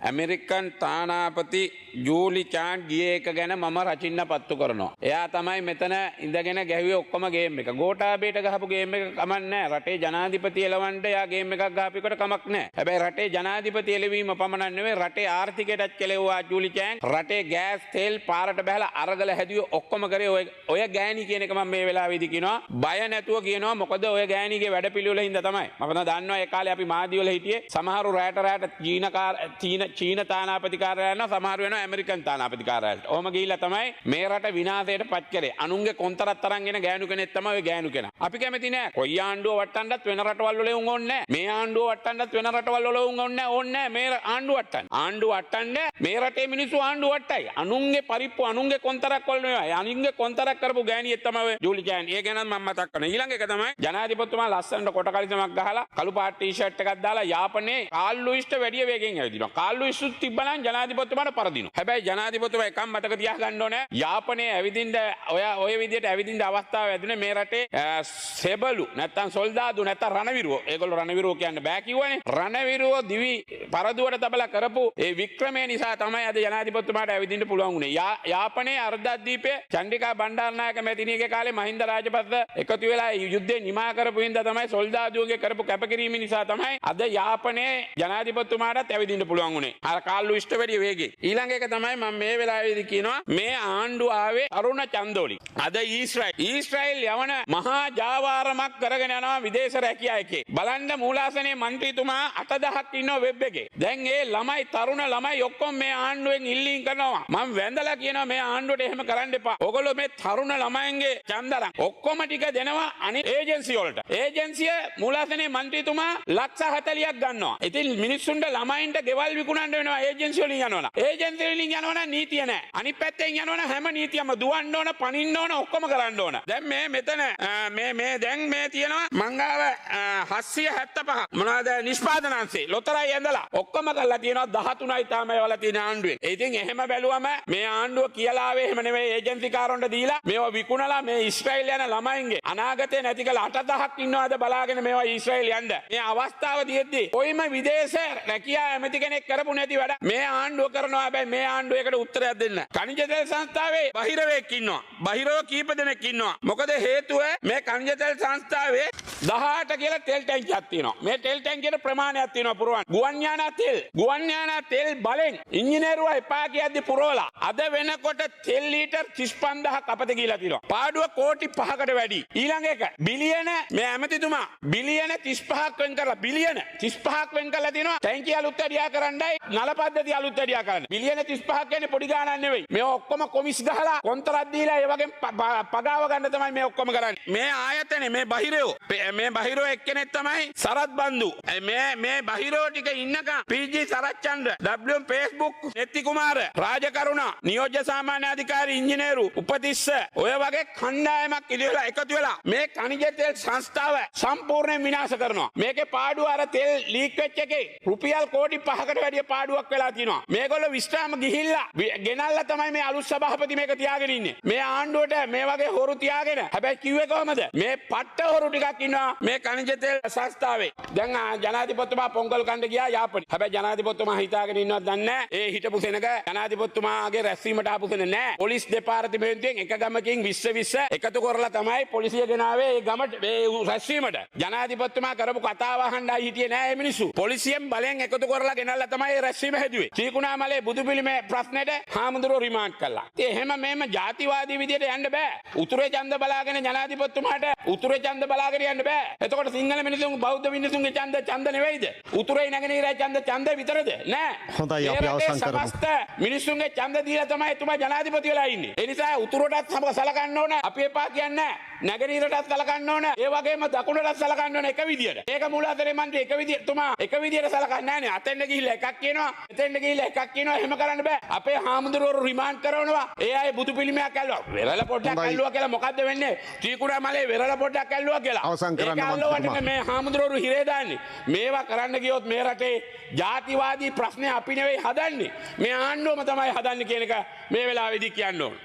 American තානාපති ජූලි චාන් ගිය එක ගැන මම රචින්න පත්තු කරනවා. එයා තමයි මෙතන ඉඳගෙන ගැහුවේ ඔක්කොම ගේම් එක. ගෝඨාභයට ගහපු ගේම් එක කමක් නැහැ. රටේ ජනාධිපති එලවන්න එයා ගේම් එකක් ගහපේකට කමක් නැහැ. හැබැයි රටේ ජනාධිපති එලවීම පමණක් නෙවෙයි රටේ ආර්ථිකයටත් කෙලෙව්වා ජූලි චාන්. රටේ ගෑස් තෙල් පාරට බහලා අරගල හැදුවේ ඔක්කොම කරේ ඔය ගෑණි කියන එක මම මේ වෙලාවේදී කියනවා. බය නැතුව කියනවා මොකද ඔය ගෑණිගේ වැඩපිළිවෙල හින්දා තමයි. මම දන්නවා ඒ කාලේ අපි මාධ්‍යවල හිටියේ සමහරු රැට චීන තානාපති කාර්යාලය යනවා සමහරු වෙනවා ඇමරිකන් තානාපති කාර්යාලයට. ඔහොම ගිහිල්ලා තමයි මේ රට විනාශයට පත් කරේ. අනුන්ගේ කොන්තරත් තරන් එන ගෑනු කෙනෙක් තමයි ඔය ගෑනු කෙනා. අපි කැමති නෑ. කොයි ආණ්ඩුව වට්ටන්නත් වෙන රටවල් වල උන් ඕනේ නෑ. මේ ආණ්ඩුව වට්ටන්නත් වෙන රටවල් වල උන් ඕනේ නෑ. මේ ආණ්ඩුව වට්ටන්න. ආණ්ඩුව වට්ටන්නේ මේ රටේ මිනිස්සු ආණ්ඩුව වට්ටයි. අනුන්ගේ පරිප්පු අනුන්ගේ කොන්තරක් වල නෙවෙයි. අනුන්ගේ කොන්තරක් කරපු ගෑණියෙක් තමයි ඔය ජූලි චාන්. ඒ ගැන මම මතක් කරනවා. ඊළඟ එක තමයි ජනාධිපතිතුමා ලස්සනට කොට කලිසමක් ගහලා කළු පාට ටී-ෂර්ට් එකක් දාලා යාපනයේ කාල් ලුයිස්ට වැඩිය වේගෙන් ඇවිදිනවා. කාල් ලුයිස් තිබ්බනම් ජනාධිපතිතුමාට පරදිනවා. හැබැයි ජනාධිපතිතුමා එකක් මතක තියාගන්න ඕනේ. යාපනයේ ඇවිදින්න ඔය විදිහට ඇවිදින්න අවස්ථාව ඇදුනේ මේ රටේ සෙබළු නැත්තම් සොල්දාදු නැත්තම් රණවිරුවෝ. ඒගොල්ලෝ රණවිරුවෝ කියන්න බෑ කිව්වනේ. රණවිරුවෝ දිවි පරදුවට තබලා කරපු ඒ වික්‍රමය නිසා තමයි අද ජනාධිපතිතුමාට ඇවිදින්න පුළුවන් වුනේ. යාපනයේ අර්ධද්වීපයේ චන්ද්‍රිකා බණ්ඩාරනායක මැතිණියගේ කාලේ මහින්ද රාජපක්ෂ එකතු වෙලා යුද්ධේ නිමා කරපු හින්දා තමයි සොල්දාදුවගේ කරපු කැපකිරීම නිසා තමයි අද යාපනයේ ජනාධිපතිතුමාටත් ඇවිදින්න පුළුවන් වුනේ. අර කාල් ලුයිස්ට වැඩිය වේගෙන්. ඊළඟ එක තමයි මම මේ වෙලාවේදී කියනවා මේ ආණ්ඩුව ආවේ අරුණ චන්දෝලි. අද ඊශ්‍රායල් යවන මහා ජාවාරමක් කරගෙන යනවා විදේශ රැකියා එකේ. බලන්න මූලාසනයේ മന്ത്രിතුමා 8000ක් ඉන්නවා වෙබ් එකේ. දැන් ඒ ළමයි තරුණ ළමයි ඔක්කොම මේ ආණ්ඩුවෙන් ඉල්ලීම් කරනවා. මම වැඳලා කියනවා මේ ආණ්ඩුවට එහෙම කරන්න එපා. ඔයගොල්ලෝ මේ තරුණ ළමයින්ගේ ඡන්දරන් ඔක්කොම ටික දෙනවා අනිත් ඒජන්සි වලට. ඒජන්සිය මූලාසනයේ മന്ത്രിතුමා ලක්ෂ 40ක් ගන්නවා. ඉතින් මිනිස්සුන්ට ළමයින්ට ගෙවල් විකුණන්න වෙනවා ඒජන්සි වලින් යනවනම්. ඒජන්සි වලින් යනවනම් නීතිය නැහැ. අනිත් පැත්තෙන් යනවනම් හැම නීතියම දුවන්න ඕන, පනින්න ඕන, ඔක්කොම කරන්න ඕන. දැන් මෙතන දැන් මේ තියෙනවා මංගාව 775 මොනවාද නිෂ්පාදනාංශේ ලොතරයි ඇඳලා ඔක්කොම කරලා තියෙනවා 13යි තමයි වල තියෙන ආණ්ඩුවේ. ඉතින් එහෙම බැලුවම මේ ආණ්ඩුව කියලා ආවේ එහෙම නෙවෙයි ඒජන්සි කාරොන්ට දීලා මේවා විකුණලා මේ ඊශ්‍රායල් යන ළමයින්ගේ අනාගතේ නැති කළ 8000ක් ඉන්නවාද බලාගෙන මේවා ඊශ්‍රායල් යන්න. මේ අවස්ථාව තියෙද්දි කොයිම විදේශ රැකියා ඇමති කෙනෙක් කරපු නැති වැඩ මේ ආණ්ඩුව කරනවා. හැබැයි මේ ආණ්ඩුවේකට උත්තරයක් දෙන්න. ಖನಿಜ තෙල් සංස්ථාවේ බහිරවෙක් ඉන්නවා. බහිරව කීප දෙනෙක් ඉන්නවා. මොකද හේතුව මේ ಖನಿಜ තෙල් සංස්ථාවේ 18 කියලා තෙල් ටැංකියක් තියෙනවා. මේ තෙල් ටැංකියට ප්‍රමාණයක් තියෙනවා පුරවන්න. ගුවන් යානා තෙල් බලෙන් ඉංජිනේරුවා එපා කියද්දි පුරවලා අද වෙනකොට තෙල් ලීටර් 35000ක් අපත ගිහිලා තියෙනවා. පාඩුව කෝටි 5කට වැඩි. ඊළඟ එක බිලියන මේ ඇමතිතුමා බිලියන 35ක් වෙන් කරලා බිලියන 35ක් වෙන් කරලා තියෙනවා. ටැංකිය අලුත් වැඩියා කරන්නයි නල පද්ධතිය අලුත් වැඩියා කරන්න. බිලියන 35ක් කියන්නේ පොඩි ගාණක් නෙවෙයි. මේ ඔක්කොම කොමිස් ගහලා කොන්තරත් දීලා ඒ වගේ පගාව ගන්න තමයි මේ ඔක්කොම කරන්නේ. මේ ආයතනේ මේ බහිරෝ එක්කෙනෙක් තමයි සරත් බන්දු. මේ බහිරෝ ටික ඉන්නකම් පීජී සරච්චන්ද්‍ර WM Facebook නෙත්ති කුමාර රාජකරුණා නියෝජ්‍ය සාමාන්‍ය අධිකාරී ඉංජිනේරු උපතිස්ස ඔය වගේ කණ්ඩායමක් ඉලියලා එකතු වෙලා මේ ಖನಿಜ තෙල් සංස්ථාව සම්පූර්ණයෙන් විනාශ කරනවා. මේකේ පාඩුව අර තෙල් ලීක් වෙච්ච එකේ රුපියල් කෝටි 5කට වැඩිය පාඩුවක් වෙලා තියෙනවා. මේගොල්ලෝ විශ්‍රාම ගිහිල්ලා ගෙනල්ලා තමයි මේ අලුත් සභාපති මේක තියාගෙන ඉන්නේ. මේ ආණ්ඩුවට මේ වගේ හොරු තියාගෙන හැබැයි කිව්වේ කොහමද? මේ පට්ට හොරු ටිකක් ඉන්නවා මේ ಖනිජ තෙල් සංස්ථාවේ. දැන් ජනාධිපතිතුමා පොංගල් කණ්ඩ ගියා යාපනයේ. හැබැයි ජනාධිපතිතුමා හිතාගෙන ඉන්නවද දන්නේ නැහැ. ඒ හිටපු සෙනග ජනාධිපතිතුමාගේ රැස්වීමට ආපු සෙන නැහැ. පොලිස් දෙපාර්තමේන්තුවෙන් එක ගමකින් 20 එකතු කරලා තමයි පොලිසිය ගෙනාවේ ඒ ගමට මේ රැස්වීමට. ජනාධිපතිතුමා කරපු කතාව අහන්නයි හිටියේ නැහැ මේ මිනිස්සු. පොලිසියෙන් බලෙන් එකතු කරලා ගෙනල්ලා තමයි රැස්වීම හැදුවේ. චීකුණාමලේ බුදුපිළිමේ ප්‍රශ්නෙට හාමුදුරුවෝ රිමාන්ඩ් කළා. ඉතින් එහෙම මෙහෙම ජාතිවාදී විදියට යන්න බෑ. උතුරේ ඡන්ද බලාගෙන ජනාධිපතිතුමාට උතුරේ ඡන්ද බලාගෙන යන්න බෑ. එතකොට සිංහල මිනිසුන් බෞද්ධ මිනිසුන්ගේ ඡන්ද නෙවෙයිද? උතුරේ නැගෙනහිරේ ඡන්ද විතරද? නෑ. හොඳයි අපි අවසන් කරමු. සමස්ත මිනිසුන්ගේ ඡන්ද දීලා තමයි එතුමා ජනාධිපති වෙලා ඉන්නේ. ඒ නිසා උතුරටත් සලකන්න ඕන. අපි එපා කියන්නේ නෑ. නැගෙනහිරටත් සලකන්න ඕන. ඒ වගේම දකුණටත් සලකන්න ඕන එක විදියට. ඒක මූලාසනේ මන්ත්‍රී එක විදියට තුමා එක විදියට සලකන්නේ නෑනේ. අතෙන්ද ගිහිල්ලා එකක් කියනවා. එතෙන්ද ගිහිල්ලා එකක් කියනවා. එහෙම කරන්න බෑ. අපේ හාමුදුරුවෝ රිමාන්ඩ් කරනවා. ඒ අය බුදු පිළිමයක් ඇල්ලුවා. වෙරළ පොඩ්ඩක් ඇල්ලුවා කියලා මොකද්ද වෙන්නේ? ත්‍රිකුණාමලේ වෙරළ පොඩ්ඩක් ඇල්ලුවා කියලා. අවසන් කරන්න මේ හාමුදුරුවෝ හිරේ දාන්නේ. මේවා කරන්න ගියොත් මේ රටේ ජාතිවාදී ප්‍රශ්නේ අපි නෙවෙයි හදන්නේ. මේ ආණ්ඩුවම තමයි හදන්නේ කියන එක මේ වෙලාවේදී කියන්න ඕන.